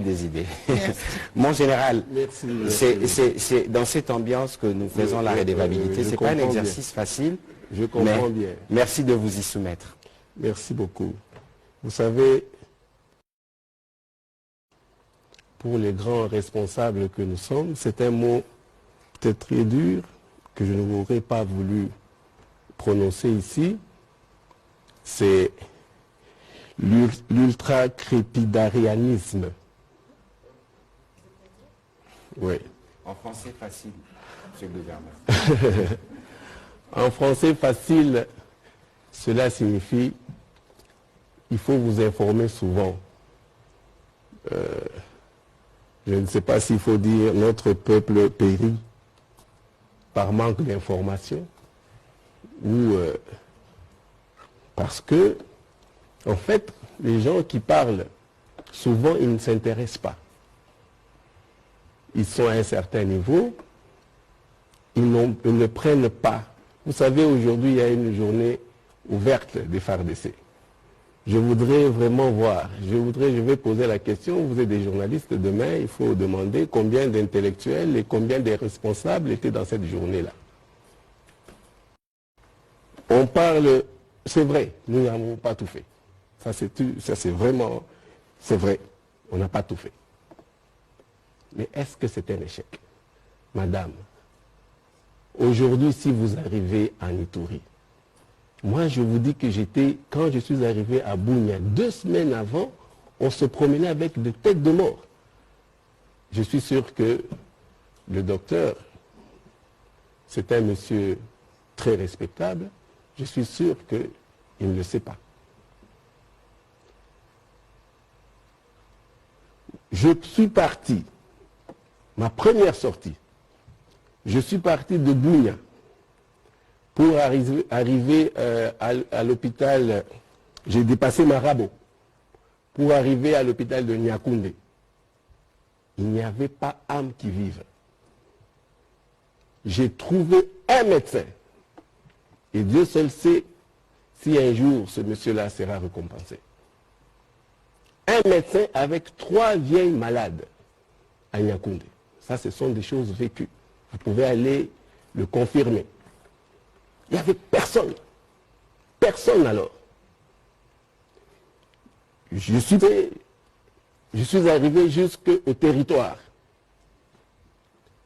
des idées. Mon général, c'est dans cette ambiance que nous faisons la redevabilité. Ce n'est pas un exercice facile. Je comprends bien. Merci de vous y soumettre. Merci beaucoup. Vous savez, pour les grands responsables que nous sommes, c'est un mot peut-être très dur que je n'aurais pas voulu prononcer ici. C'est l'ultra-crépidarianisme. Oui. En français facile, monsieur le gouverneur. En français facile, cela signifie il faut vous informer souvent. Je ne sais pas s'il faut dire notre peuple périt par manque d'information ou parce que, en fait, les gens qui parlent, souvent, ils ne s'intéressent pas. Ils sont à un certain niveau, ils ne prennent pas. Vous savez, aujourd'hui, il y a une journée ouverte des FARDC. Je voudrais vraiment voir, je vais poser la question, vous êtes des journalistes, demain, il faut demander combien d'intellectuels et combien de responsables étaient dans cette journée-là. On parle, c'est vrai, nous n'avons pas tout fait. Ça c'est vraiment, c'est vrai, on n'a pas tout fait. Mais est-ce que c'est un échec? Madame, aujourd'hui, si vous arrivez en Ituri, moi je vous dis que quand je suis arrivé à Bunia, 2 semaines avant, on se promenait avec des têtes de mort. Je suis sûr que le docteur, c'est un monsieur très respectable, je suis sûr qu'il ne le sait pas. Je suis parti, ma première sortie, je suis parti de Bunia pour arriver à l'hôpital, j'ai dépassé Marabo, pour arriver à l'hôpital de Niakoundé. Il n'y avait pas âme qui vive. J'ai trouvé un médecin. Et Dieu seul sait si un jour ce monsieur-là sera récompensé. Un médecin avec 3 vieilles malades à Niakoundé. Ça, ce sont des choses vécues. Vous pouvez aller le confirmer. Il n'y avait personne. Personne alors. Je suis arrivé jusqu'au territoire.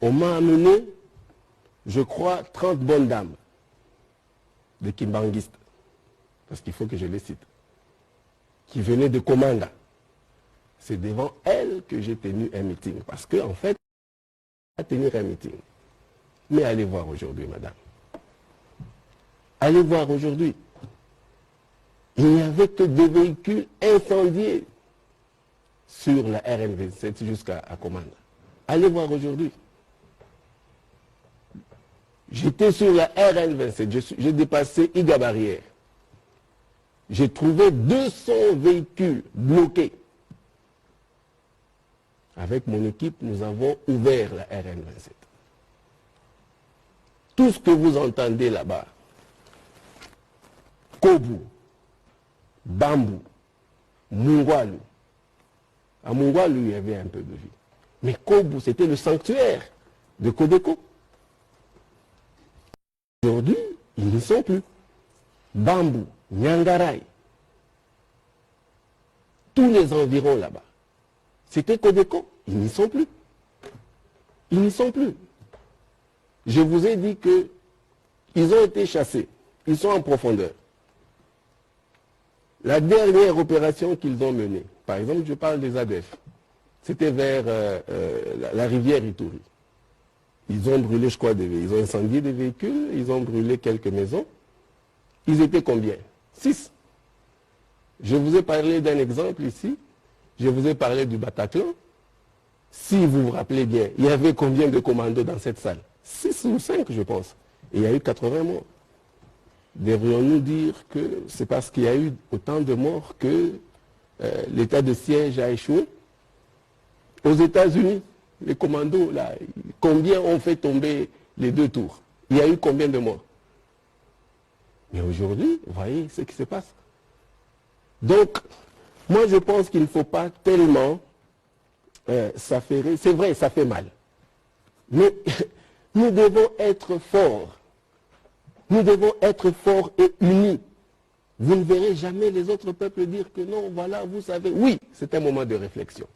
On m'a amené, je crois, 30 bonnes dames de Kimbanguistes, parce qu'il faut que je les cite, qui venaient de Komanda. C'est devant elles que j'ai tenu un meeting, parce qu'en fait, à tenir un meeting. Mais allez voir aujourd'hui, madame. Allez voir aujourd'hui. Il n'y avait que 2 véhicules incendiés sur la RN27 jusqu'à Komanda. Allez voir aujourd'hui. J'étais sur la RN27, j'ai dépassé Iga Barrière. J'ai trouvé 200 véhicules bloqués. Avec mon équipe, nous avons ouvert la RN27. Tout ce que vous entendez là-bas, Kobu, Bambou, Mungwalu. À Mungwalu, il y avait un peu de vie. Mais Kobu, c'était le sanctuaire de Kodeko. Aujourd'hui, ils n'y sont plus. Bambou, Nyangaray, tous les environs là-bas. C'était Kodeko, ils n'y sont plus. Ils n'y sont plus. Je vous ai dit qu'ils ont été chassés. Ils sont en profondeur. La dernière opération qu'ils ont menée, par exemple, je parle des ADF, c'était vers la rivière Ituri. Ils ont brûlé, je crois, ils ont incendié des véhicules, ils ont brûlé quelques maisons. Ils étaient combien? 6. Je vous ai parlé d'un exemple ici. Je vous ai parlé du Bataclan. Si vous vous rappelez bien, il y avait combien de commandos dans cette salle? 6 ou 5, je pense. Et il y a eu 80 morts. Devrions-nous dire que c'est parce qu'il y a eu autant de morts que l'état de siège a échoué? Aux États-Unis, les commandos, là, combien ont fait tomber les 2 tours? Il y a eu combien de morts? Mais aujourd'hui, vous voyez ce qui se passe. Donc, moi je pense qu'il ne faut pas tellement c'est vrai, ça fait mal. Mais nous devons être forts. Nous devons être forts et unis. Vous ne verrez jamais les autres peuples dire que non, voilà, vous savez. Oui, c'est un moment de réflexion.